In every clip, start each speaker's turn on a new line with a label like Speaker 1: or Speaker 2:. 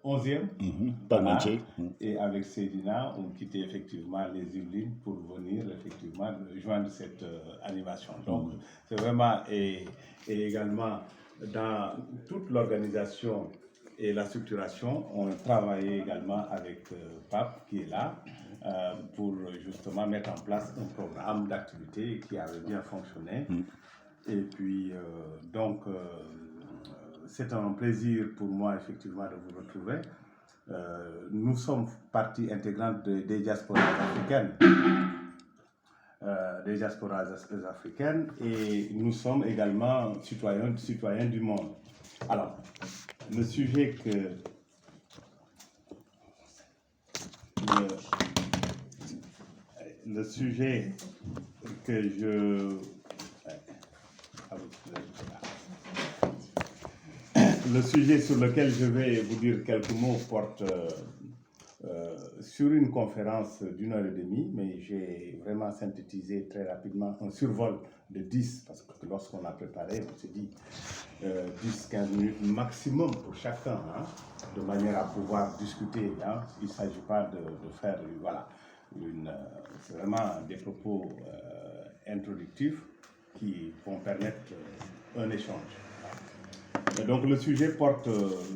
Speaker 1: 11e.
Speaker 2: Pas
Speaker 1: Voilà.
Speaker 2: entier.
Speaker 1: Et avec Cédina, on quittait effectivement les Yvelines pour venir effectivement joindre cette animation. Donc, c'est vraiment, et également dans toute l'organisation et la structuration, on travaillait également avec Pape qui est là pour justement mettre en place un programme d'activité qui avait bien fonctionné. Et puis, c'est un plaisir pour moi effectivement de vous retrouver. Nous sommes partie intégrante des diasporas africaines. Et nous sommes également citoyens du monde. Alors, le sujet que je... Le sujet sur lequel je vais vous dire quelques mots porte sur une conférence d'1 heure et demie, mais j'ai vraiment synthétisé très rapidement un survol de 10, parce que lorsqu'on a préparé, on s'est dit 10-15 minutes maximum pour chacun, hein, de manière à pouvoir discuter. Hein. Il ne s'agit pas de faire, voilà, c'est vraiment des propos introductifs qui vont permettre un échange. Et donc le sujet porte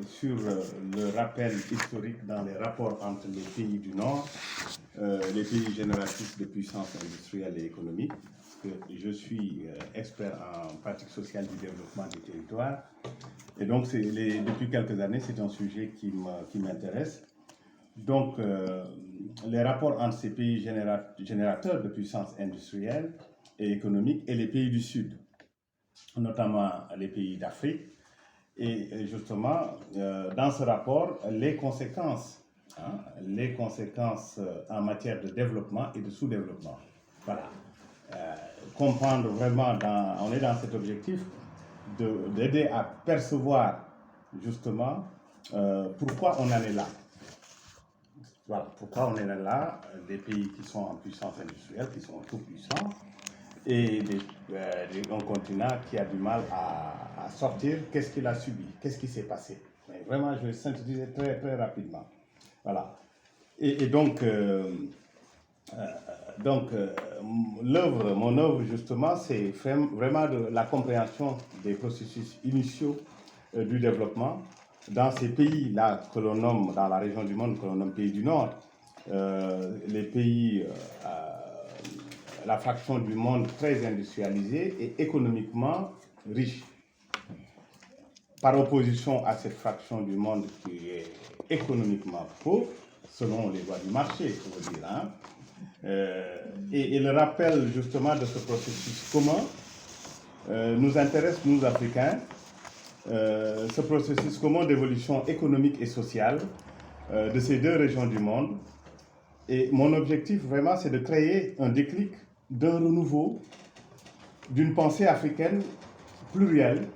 Speaker 1: sur le rappel historique dans les rapports entre les pays du Nord, les pays génératrices de puissance industrielle et économique. Je suis expert en pratique sociale du développement des territoires. Et donc depuis quelques années, c'est un sujet qui m'intéresse. Donc les rapports entre ces pays générateurs de puissance industrielle et économique et les pays du Sud, notamment les pays d'Afrique. Et justement, dans ce rapport, les conséquences en matière de développement et de sous-développement. Voilà. Comprendre vraiment, on est dans cet objectif d'aider à percevoir justement pourquoi on en est là. Voilà, pourquoi on est là, des pays qui sont en puissance industrielle, qui sont tout puissants, et un continent qui a du mal à sortir. Qu'est-ce qu'il a subi? Qu'est-ce qui s'est passé? Mais vraiment, je vais synthétiser très, très rapidement. Voilà. Et donc mon œuvre, justement, c'est vraiment de la compréhension des processus initiaux du développement dans ces pays-là que l'on nomme, dans la région du monde que l'on nomme pays du Nord, les pays... la fraction du monde très industrialisée et économiquement riche. Par opposition à cette fraction du monde qui est économiquement pauvre, selon les lois du marché, il faut dire. Hein. Et le rappel justement de ce processus commun nous intéresse, nous Africains, ce processus commun d'évolution économique et sociale de ces deux régions du monde. Et mon objectif vraiment, c'est de créer un déclic d'un renouveau, d'une pensée africaine plurielle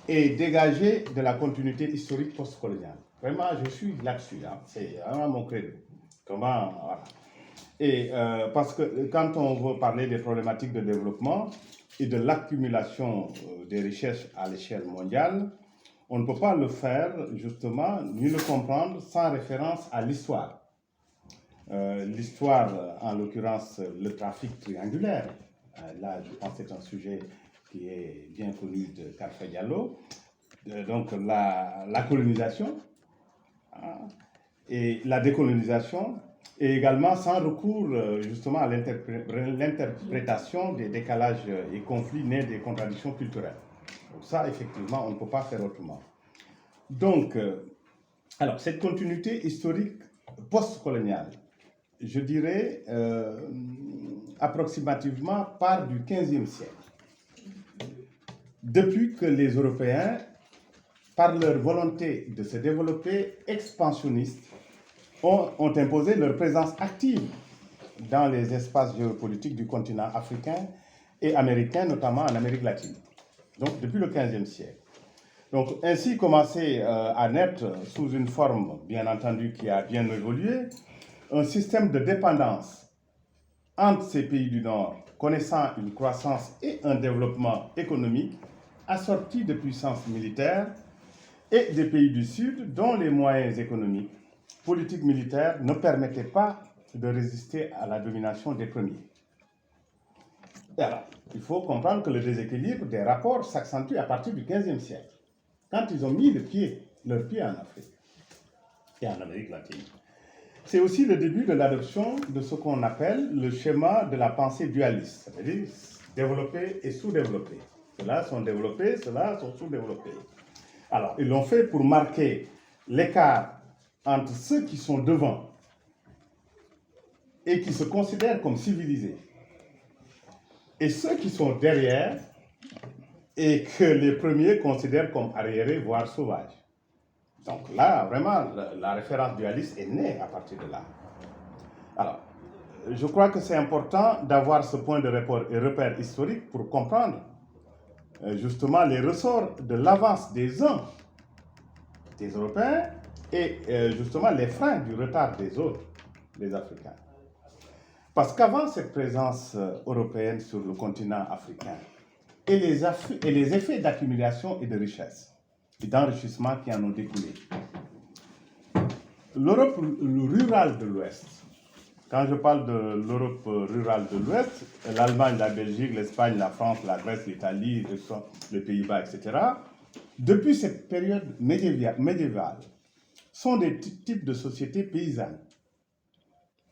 Speaker 1: et dégagée de la continuité historique postcoloniale. Vraiment, je suis là-dessus, hein. C'est vraiment mon credo. Comment, voilà. Et parce que quand on veut parler des problématiques de développement et de l'accumulation des richesses à l'échelle mondiale, on ne peut pas le faire justement, ni le comprendre sans référence à l'histoire. L'histoire, en l'occurrence, le trafic triangulaire. Là, je pense que c'est un sujet qui est bien connu de Carfe Diallo. Donc, la colonisation et la décolonisation, et également sans recours justement à l'interprétation des décalages et conflits nés des contradictions culturelles. Donc ça, effectivement, on ne peut pas faire autrement. Donc, alors, cette continuité historique postcoloniale, je dirais, approximativement part du XVe siècle. Depuis que les Européens, par leur volonté de se développer expansionniste, ont imposé leur présence active dans les espaces géopolitiques du continent africain et américain, notamment en Amérique latine. Donc, depuis le XVe siècle. Donc, ainsi commençait à naître, sous une forme, bien entendu, qui a bien évolué, un système de dépendance entre ces pays du Nord, connaissant une croissance et un développement économique assortis de puissance militaire et des pays du Sud dont les moyens économiques, politiques, militaires ne permettaient pas de résister à la domination des premiers. Et alors, il faut comprendre que le déséquilibre des rapports s'accentue à partir du XVe siècle, quand ils ont mis leur pied en Afrique et en Amérique latine. C'est aussi le début de l'adoption de ce qu'on appelle le schéma de la pensée dualiste, c'est-à-dire développé et sous-développé. Ceux-là sont développés, ceux-là sont sous-développés. Alors, ils l'ont fait pour marquer l'écart entre ceux qui sont devant et qui se considèrent comme civilisés et ceux qui sont derrière et que les premiers considèrent comme arriérés, voire sauvages. Donc là, vraiment, la référence dualiste est née à partir de là. Alors, je crois que c'est important d'avoir ce point de repère historique pour comprendre justement les ressorts de l'avance des uns, des Européens, et justement les freins du retard des autres, les Africains. Parce qu'avant cette présence européenne sur le continent africain et les effets d'accumulation et de richesse, et d'enrichissement qui en ont découlé. L'Europe rurale de l'Ouest, quand je parle de l'Europe rurale de l'Ouest, l'Allemagne, la Belgique, l'Espagne, la France, la Grèce, l'Italie, les Pays-Bas, etc., depuis cette période médiévale, sont des types de sociétés paysannes.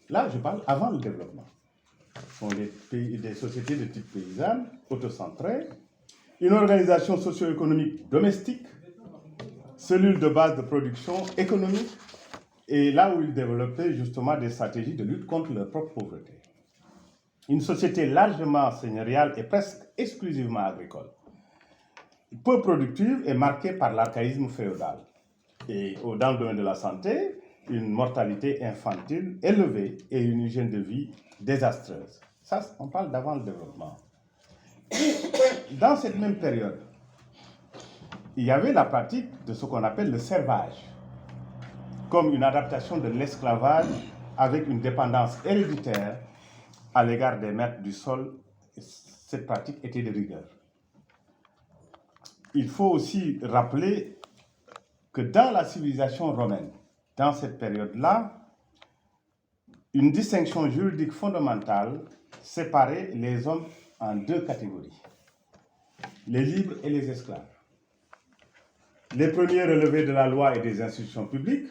Speaker 1: Là, je parle avant le développement. Ce sont des sociétés de type paysanne, autocentrées, une organisation socio-économique domestique, cellules de base de production économique, et là où ils développaient justement des stratégies de lutte contre leur propre pauvreté. Une société largement seigneuriale et presque exclusivement agricole, peu productive et marquée par l'archaïsme féodal. Et dans le domaine de la santé, une mortalité infantile élevée et une hygiène de vie désastreuse. Ça, on parle d'avant le développement. Et dans cette même période, il y avait la pratique de ce qu'on appelle le servage, comme une adaptation de l'esclavage avec une dépendance héréditaire à l'égard des maîtres du sol. Cette pratique était de rigueur. Il faut aussi rappeler que dans la civilisation romaine, dans cette période-là, une distinction juridique fondamentale séparait les hommes en deux catégories, les libres et les esclaves. Les premiers relevaient de la loi et des institutions publiques,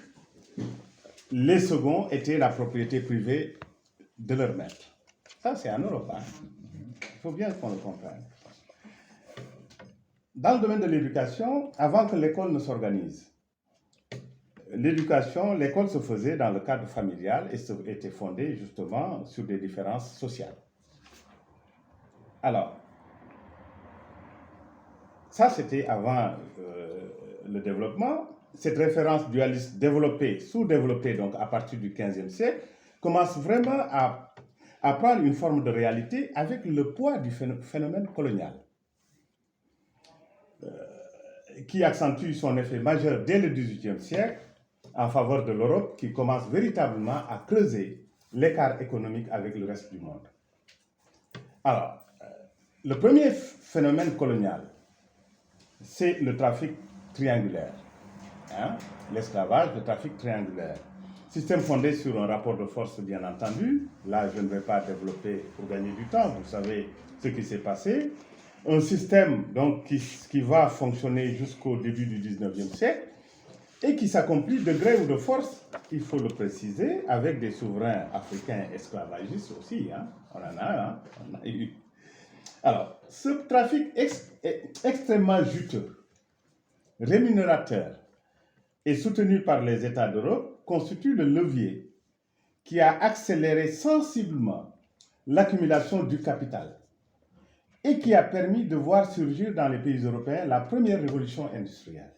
Speaker 1: les seconds étaient la propriété privée de leur maître. Ça, c'est en Europe. Il faut bien qu'on le comprenne. Dans le domaine de l'éducation, avant que l'école ne s'organise, l'école se faisait dans le cadre familial et était fondée justement sur des différences sociales. Alors, ça c'était avant le développement. Cette référence dualiste développée, sous-développée donc à partir du XVe siècle, commence vraiment à prendre une forme de réalité avec le poids du phénomène colonial, qui accentue son effet majeur dès le XVIIIe siècle en faveur de l'Europe, qui commence véritablement à creuser l'écart économique avec le reste du monde. Alors, le premier phénomène colonial, c'est le trafic triangulaire. L'esclavage, le trafic triangulaire. Système fondé sur un rapport de force, bien entendu. Là, je ne vais pas développer pour gagner du temps, vous savez ce qui s'est passé. Un système donc, qui va fonctionner jusqu'au début du XIXe siècle et qui s'accomplit de gré ou de force, il faut le préciser, avec des souverains africains esclavagistes aussi. On en a eu. Alors, ce trafic est extrêmement juteux, rémunérateur et soutenu par les États d'Europe constitue le levier qui a accéléré sensiblement l'accumulation du capital et qui a permis de voir surgir dans les pays européens la première révolution industrielle.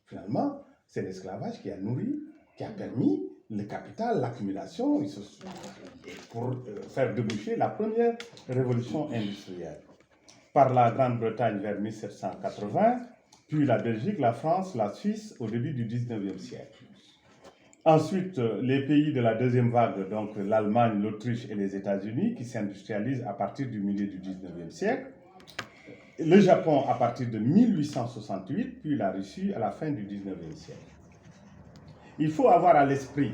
Speaker 1: Finalement, c'est l'esclavage qui a nourri, qui a permis le capital, l'accumulation, pour faire déboucher la première révolution industrielle. Par la Grande-Bretagne vers 1780, puis la Belgique, la France, la Suisse au début du XIXe siècle. Ensuite, les pays de la deuxième vague, donc l'Allemagne, l'Autriche et les États-Unis, qui s'industrialisent à partir du milieu du XIXe siècle. le Japon à partir de 1868, puis la Russie à la fin du 19e siècle. Il faut avoir à l'esprit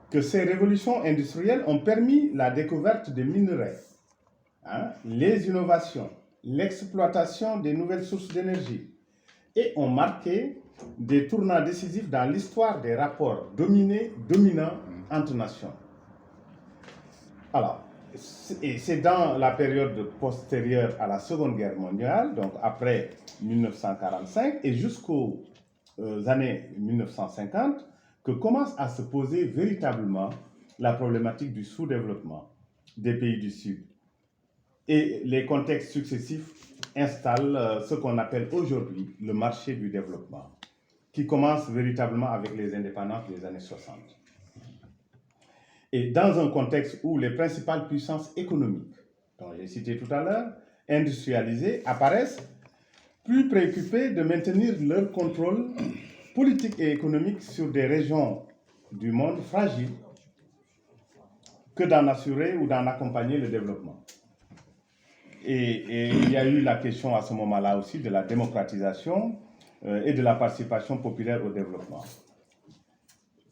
Speaker 1: que ces révolutions industrielles ont permis la découverte des minerais, les innovations, l'exploitation des nouvelles sources d'énergie et ont marqué des tournants décisifs dans l'histoire des rapports dominants entre nations. Alors, c'est dans la période postérieure à la Seconde Guerre mondiale, donc après 1945 et jusqu'aux années 1950, que commence à se poser véritablement la problématique du sous-développement des pays du Sud. Et les contextes successifs installent ce qu'on appelle aujourd'hui le marché du développement, qui commence véritablement avec les indépendances des années 60. Et dans un contexte où les principales puissances économiques, dont j'ai cité tout à l'heure, industrialisées, apparaissent plus préoccupées de maintenir leur contrôle politique et économique sur des régions du monde fragiles que d'en assurer ou d'en accompagner le développement. Et il y a eu la question à ce moment-là aussi de la démocratisation et de la participation populaire au développement.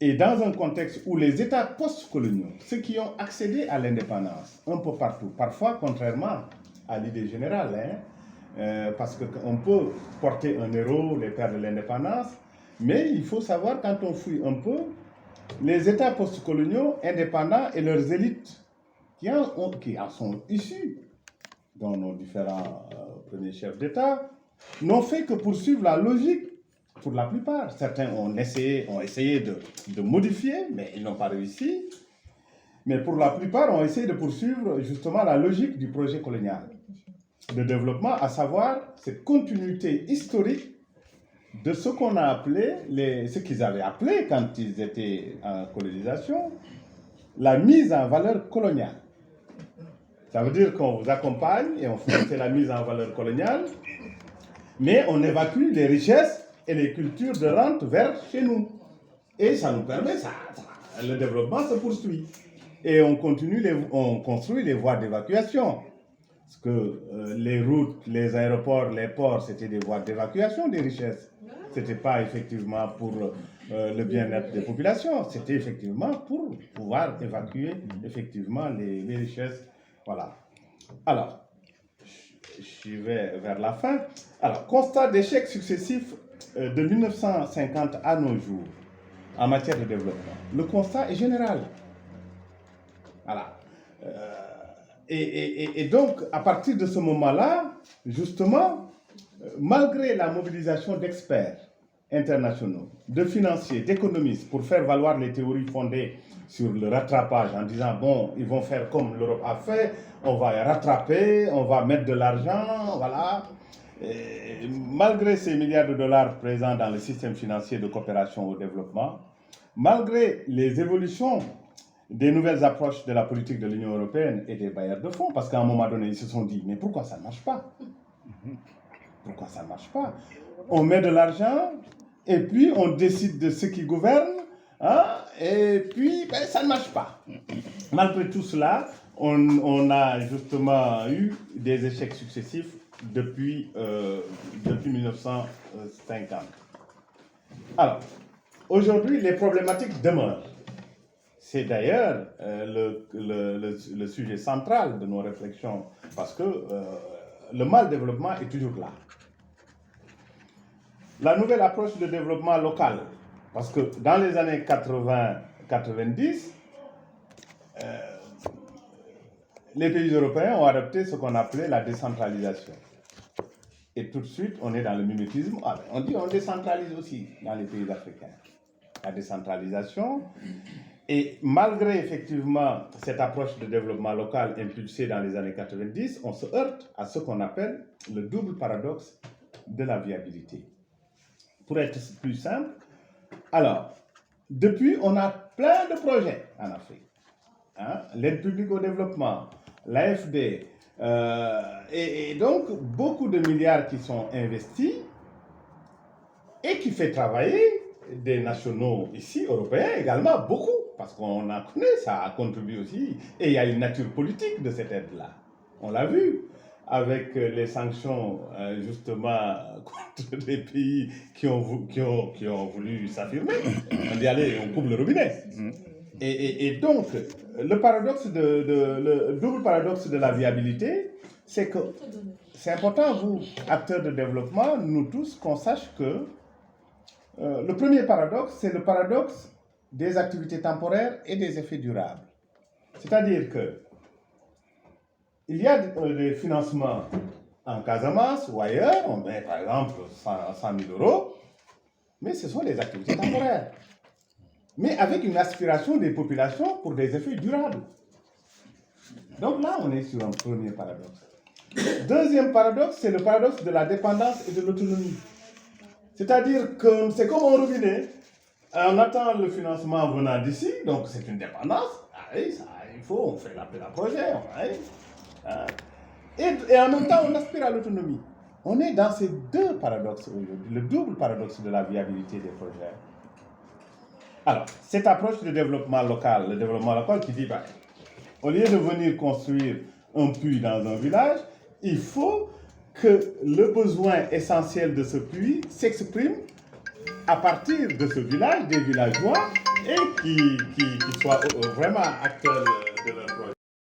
Speaker 1: Et dans un contexte où les États post-coloniaux, ceux qui ont accédé à l'indépendance un peu partout, parfois contrairement à l'idée générale, parce qu'on peut porter un héros, les pères de l'indépendance, mais il faut savoir, quand on fouille un peu, les États post-coloniaux indépendants et leurs élites qui en sont issus, dont nos différents premiers chefs d'État, n'ont fait que poursuivre la logique pour la plupart. Certains ont essayé de modifier, mais ils n'ont pas réussi. Mais pour la plupart, ont essayé de poursuivre justement la logique du projet colonial de développement, à savoir cette continuité historique de ce qu'on a appelé, ce qu'ils avaient appelé quand ils étaient en colonisation, la mise en valeur coloniale. Ça veut dire qu'on vous accompagne et on fait la mise en valeur coloniale, mais on évacue les richesses et les cultures de rente vers chez nous. Et ça nous permet, le développement se poursuit. Et on construit les voies d'évacuation. Parce que les routes, les aéroports, les ports, c'était des voies d'évacuation des richesses. Ce n'était pas effectivement pour le bien-être des populations, c'était effectivement pour pouvoir évacuer effectivement les richesses. Voilà. Alors, je vais vers la fin. Alors, constat d'échecs successifs de 1950 à nos jours en matière de développement. Le constat est général. Voilà. Et donc, à partir de ce moment-là, justement, malgré la mobilisation d'experts internationaux, de financiers, d'économistes, pour faire valoir les théories fondées sur le rattrapage, en disant, bon, ils vont faire comme l'Europe a fait, on va rattraper, on va mettre de l'argent, voilà. Et malgré ces milliards de dollars présents dans le système financier de coopération au développement, malgré les évolutions des nouvelles approches de la politique de l'Union européenne et des bailleurs de fonds, parce qu'à un moment donné, ils se sont dit, mais pourquoi ça ne marche pas? Pourquoi ça ne marche pas? On met de l'argent, et puis on décide de ce qui gouverne, et puis ça ne marche pas. Malgré tout cela, on a justement eu des échecs successifs depuis 1950. Alors, aujourd'hui, les problématiques demeurent. C'est d'ailleurs le sujet central de nos réflexions, parce que le mal développement est toujours là. La nouvelle approche de développement local, parce que dans les années 80-90, les pays européens ont adopté ce qu'on appelait la décentralisation. Et tout de suite, on est dans le mimétisme. On dit on décentralise aussi dans les pays africains. La décentralisation. Et malgré effectivement cette approche de développement local impulsée dans les années 90, on se heurte à ce qu'on appelle le double paradoxe de la viabilité. Pour être plus simple, alors, depuis, on a plein de projets en Afrique. L'aide publique au développement, l'AFD, et donc beaucoup de milliards qui sont investis et qui fait travailler des nationaux ici, européens également, beaucoup, parce qu'on en connaît, ça a contribué aussi, et il y a une nature politique de cette aide-là, on l'a vu. avec les sanctions justement contre des pays qui ont voulu s'affirmer. On dit allez, on coupe le robinet. Et donc, le double paradoxe de la viabilité, c'est que c'est important, vous, acteurs de développement, nous tous, qu'on sache que le premier paradoxe, c'est le paradoxe des activités temporaires et des effets durables. C'est-à-dire que il y a des financements en Casamance ou ailleurs, on met par exemple 100 000 euros, mais ce sont des activités temporaires. Mais avec une aspiration des populations pour des effets durables. Donc là, on est sur un premier paradoxe. Deuxième paradoxe, c'est le paradoxe de la dépendance et de l'autonomie. C'est-à-dire que c'est comme un robinet. On attend le financement venant d'ici, donc c'est une dépendance. Ah oui, ça, il faut, on fait l'appel à projet. Et en même temps, on aspire à l'autonomie. On est dans ces deux paradoxes aujourd'hui, le double paradoxe de la viabilité des projets. Alors, cette approche de développement local, le développement local qui dit, au lieu de venir construire un puits dans un village, il faut que le besoin essentiel de ce puits s'exprime à partir de ce village, des villageois, et qui soient vraiment acteurs de leur projet.